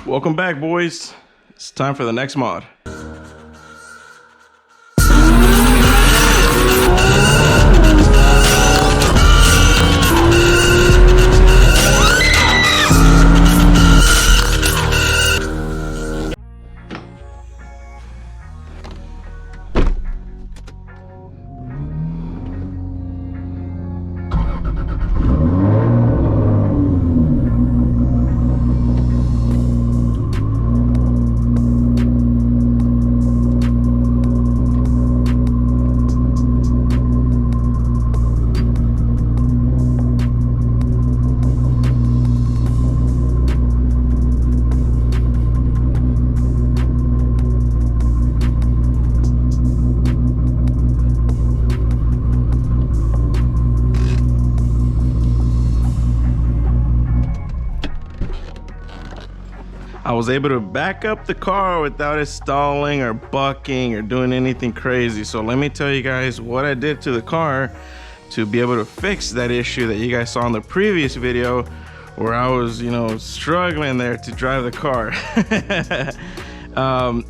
Welcome back, boys. It's time for the next mod. I was able to back up the car without it stalling or bucking or doing anything crazy. So let me tell you guys what I did to the car to be able to fix that issue that you guys saw in the previous video where I was, struggling there to drive the car.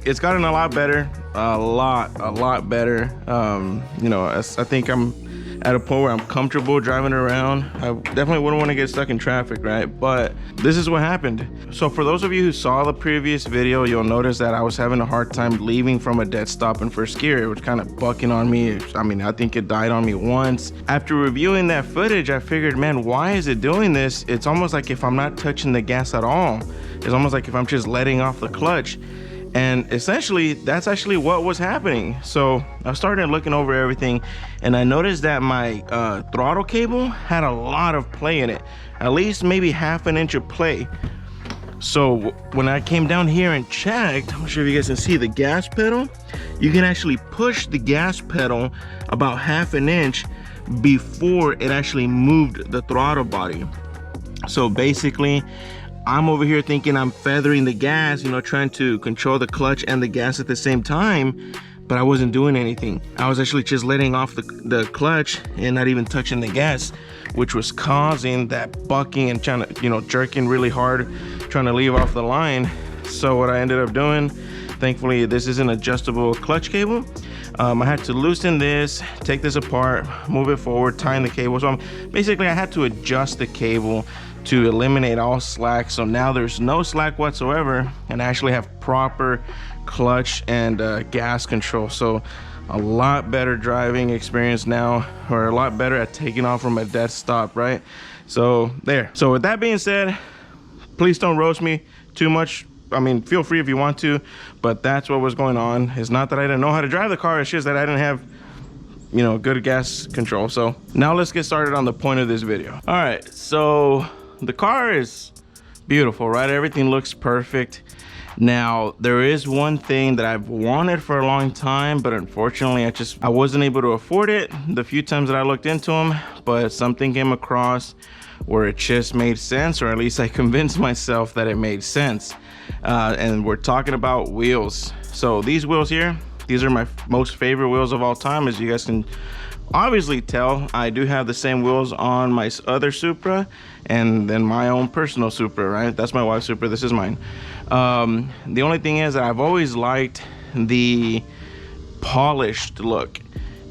It's gotten a lot better, a lot better. I think I'm at a point where I'm comfortable driving around. I definitely wouldn't want to get stuck in traffic, right? But this is what happened. So for those of you who saw the previous video, you'll notice that I was having a hard time leaving from a dead stop in first gear. It was kind of bucking on me. I mean, I think it died on me once. After reviewing that footage, I figured, man, why is it doing this? It's almost like if I'm not touching the gas at all. It's almost like if I'm just letting off the clutch. And essentially, that's actually what was happening. So I started looking over everything and I noticed that my throttle cable had a lot of play in it, at least maybe ½ an inch of play. So when I came down here and checked, I'm not sure if you guys can see the gas pedal. You can actually push the gas pedal about ½ an inch before it actually moved the throttle body. So basically, I'm over here thinking I'm feathering the gas, trying to control the clutch and the gas at the same time, but I wasn't doing anything. I was actually just letting off the clutch and not even touching the gas, which was causing that bucking and trying to, jerking really hard, trying to leave off the line. So what I ended up doing, thankfully this is an adjustable clutch cable. I had to loosen this, take this apart, move it forward, tying the cable. So basically I had to adjust the cable to eliminate all slack. So now there's no slack whatsoever and I actually have proper clutch and gas control. So a lot better driving experience now, or a lot better at taking off from a dead stop, right? So there. So with that being said, please don't roast me too much. I mean, feel free if you want to, but that's what was going on. It's not that I didn't know how to drive the car, it's just that I didn't have good gas control. So now let's get started on the point of this video. All right, so the car is beautiful, right? Everything looks perfect. Now, there is one thing that I've wanted for a long time, but unfortunately, I wasn't able to afford it the few times that I looked into them, but something came across where it just made sense, or at least I convinced myself that it made sense. And we're talking about wheels. So these wheels here, these are my most favorite wheels of all time. As you guys can obviously tell, I do have the same wheels on my other Supra and then my own personal Supra, right? That's my wife's Supra, this is mine. The only thing is that I've always liked the polished look.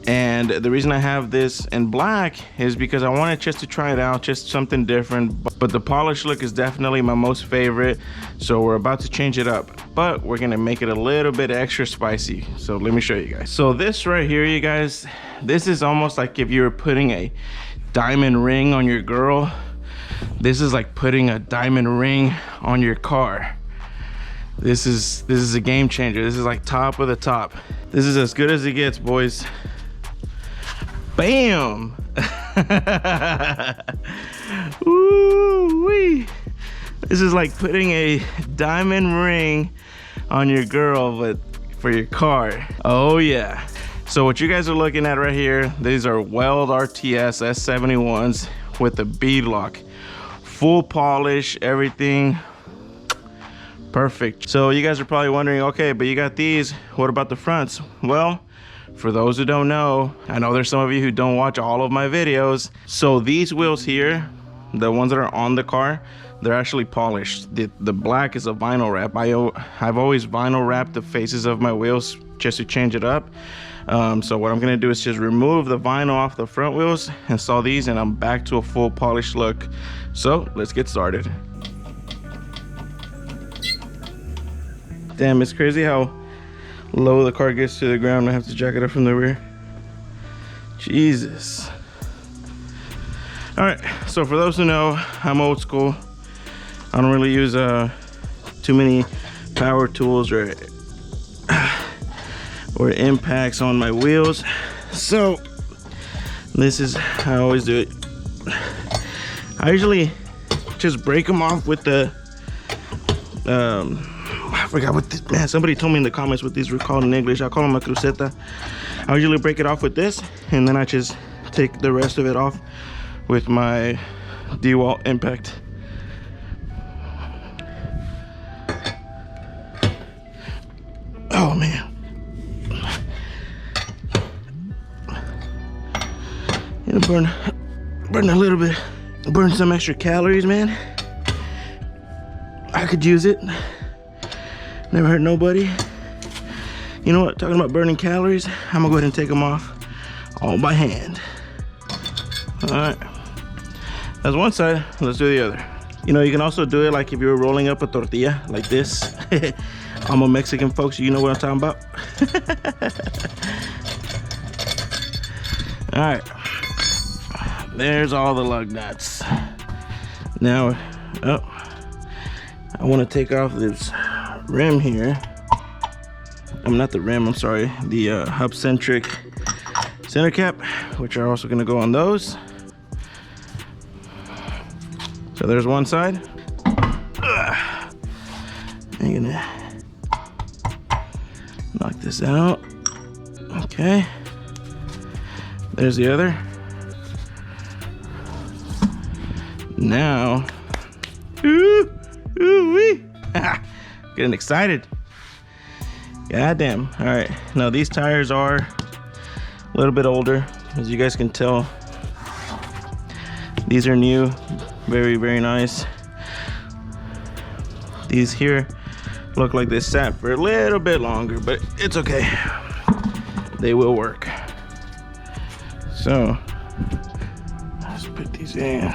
And the reason I have this in black is because I wanted just to try it out, just something different. But the polished look is definitely my most favorite. So we're about to change it up, but we're gonna make it a little bit extra spicy. So let me show you guys. So this right here, you guys, this is almost like if you were putting a diamond ring on your girl. This is like putting a diamond ring on your car. This is a game changer. This is like top of the top. This is as good as it gets, boys. Bam! Ooh-wee. This is like putting a diamond ring on your girl, but for your car. Oh yeah. So what you guys are looking at right here, these are Weld RTS S71s with the bead lock. Full polish, everything perfect. So you guys are probably wondering, okay, but you got these, what about the fronts? Well, for those who don't know, I know there's some of you who don't watch all of my videos. So these wheels here, the ones that are on the car, they're actually polished. The black is a vinyl wrap. I've always vinyl wrapped the faces of my wheels just to change it up. So what I'm gonna do is just remove the vinyl off the front wheels, install these, and I'm back to a full polished look. So let's get started. Damn, it's crazy how low the car gets to the ground. I have to jack it up from the rear. Jesus. All right, so for those who know, I'm old school. I don't really use too many power tools or impacts on my wheels. So this is how I always do it. I usually just break them off with the I forgot what this, man, somebody told me in the comments what these were called in English. I call them a cruceta. I usually break it off with this, and then I just take the rest of it off with my DeWalt impact. Oh man. You know, burn a little bit, burn some extra calories, man. I could use it. Never hurt nobody. You know what, talking about burning calories, I'm gonna go ahead and take them off all by hand. All right, that's one side, let's do the other. You know, you can also do it like if you were rolling up a tortilla like this. I'm a Mexican, folks, you know what I'm talking about. All right, there's all the lug nuts. Now, I want to take off this rim here. Not the rim, I'm sorry, the hub centric center cap, which are also going to go on those. So there's one side. I'm gonna knock this out. Okay, there's the other. Now, ooh-wee. Getting excited. God damn. All right, now these tires are a little bit older, as you guys can tell. These are new, very, very nice. These here look like they sat for a little bit longer, but it's okay. They will work. So let's put these in.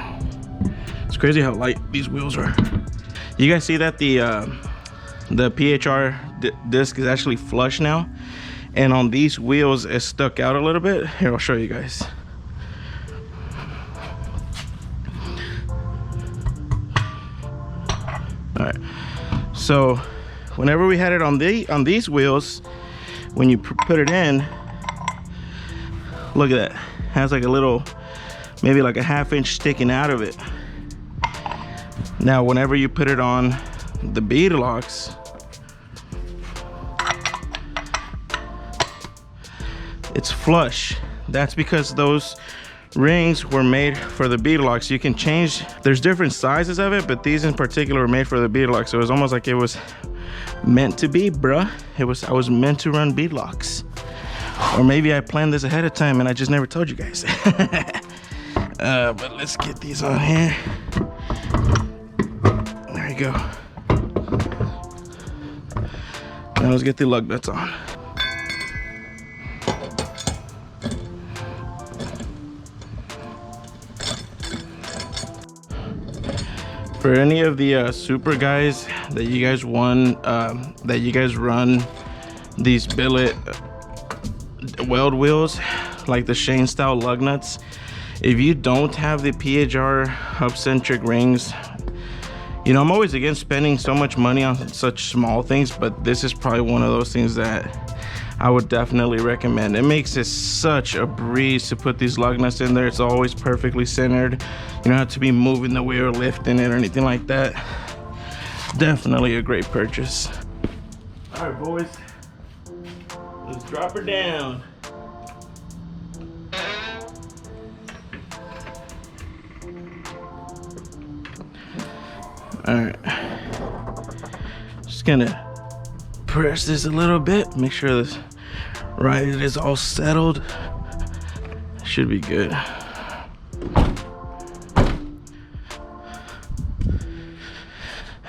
It's crazy how light these wheels are. You guys see that the PHR disc is actually flush now, and on these wheels it's stuck out a little bit. Here, I'll show you guys. All right, so whenever we had it on these wheels, when you put it in, look at that, it has like a little, maybe like a ½ inch sticking out of it. Now whenever you put it on the bead locks, it's flush. That's because those rings were made for the bead locks. You can change, there's different sizes of it, but these in particular were made for the bead locks. So it was almost like it was meant to be, bruh. I was meant to run bead locks. Or maybe I planned this ahead of time and I just never told you guys. But let's get these on here. There you go. Now let's get the lug nuts on. For any of the Supra guys that you guys won, that you guys run these billet weld wheels, like the Shane style lug nuts, if you don't have the PHR hub centric rings, you know, I'm always against spending so much money on such small things, but this is probably one of those things that I would definitely recommend. It makes it such a breeze to put these lug nuts in there. It's always perfectly centered. You don't have to be moving the wheel, lifting it, or anything like that. Definitely a great purchase. All right, boys, let's drop her down. All right, just gonna press this a little bit, make sure this right is all settled. Should be good.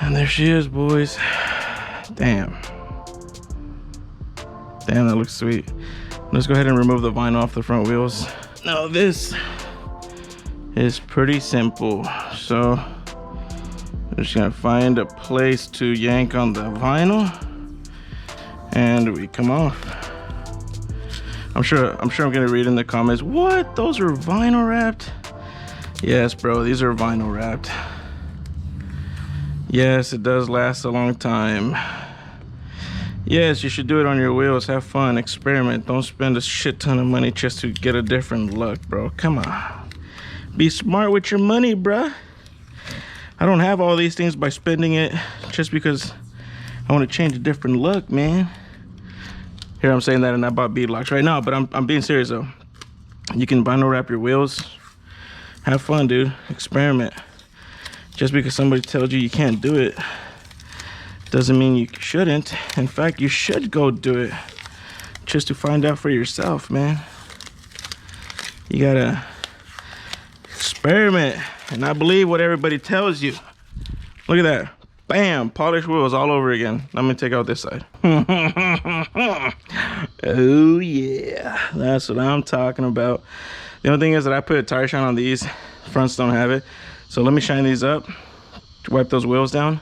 And there she is, boys. Damn. Damn, that looks sweet. Let's go ahead and remove the vinyl off the front wheels. Now this is pretty simple. So I'm just gonna find a place to yank on the vinyl and we come off. I'm sure I'm gonna read in the comments, what? Those are vinyl wrapped? Yes, bro, these are vinyl wrapped. Yes, it does last a long time. Yes, you should do it on your wheels. Have fun, experiment. Don't spend a shit ton of money just to get a different look, bro. Come on. Be smart with your money, bruh. I don't have all these things by spending it just because I want to change a different look, man. Here I'm saying that and I bought bead locks right now, but I'm being serious though. You can vinyl wrap your wheels. Have fun, dude. Experiment. Just because somebody tells you can't do it doesn't mean you shouldn't. In fact, you should go do it just to find out for yourself, man. You gotta experiment and not believe what everybody tells you. Look at that. Bam, polished wheels all over again. Let me take out this side. Oh yeah, that's what I'm talking about. The only thing is that I put a tire shine on these. Fronts don't have it. So let me shine these up, wipe those wheels down.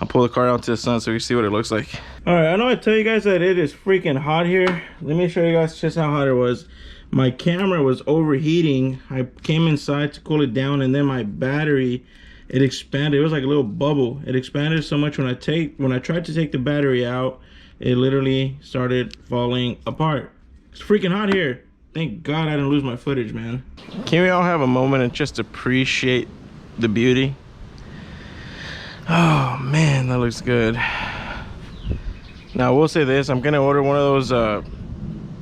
I'll pull the car out to the sun so you see what it looks like. All right, I know I tell you guys that it is freaking hot here. Let me show you guys just how hot it was. My camera was overheating. I came inside to cool it down, and then my battery, it expanded. It was like a little bubble. It expanded so much when I tried to take the battery out, it literally started falling apart. It's freaking hot here. Thank God I didn't lose my footage, man. Can we all have a moment and just appreciate the beauty? Oh man, that looks good. Now I will say this, I'm gonna order one of those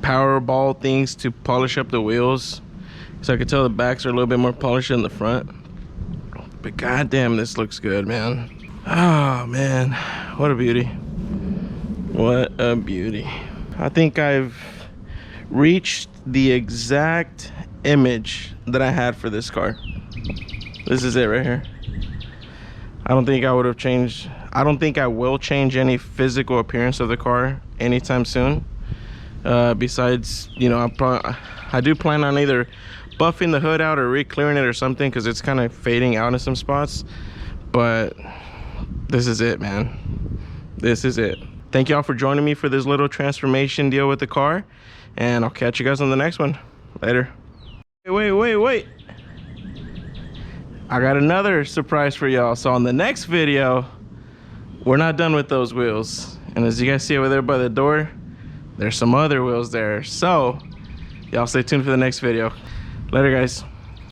power ball things to polish up the wheels, so I can tell the backs are a little bit more polished than the front. But goddamn, this looks good, man. Oh man, what a beauty. What a beauty. I think I've reached the exact image that I had for this car. This is it right here. I don't think I would have changed. I don't think I will change any physical appearance of the car anytime soon. Besides, you know, I do plan on either buffing the hood out or re-clearing it or something, because it's kind of fading out in some spots. But this is it, man. This is it. Thank y'all for joining me for this little transformation deal with the car, and I'll catch you guys on the next one. Later. Wait. I got another surprise for y'all. So on the next video, we're not done with those wheels. And as you guys see over there by the door, there's some other wheels there. So y'all stay tuned for the next video. Later, guys.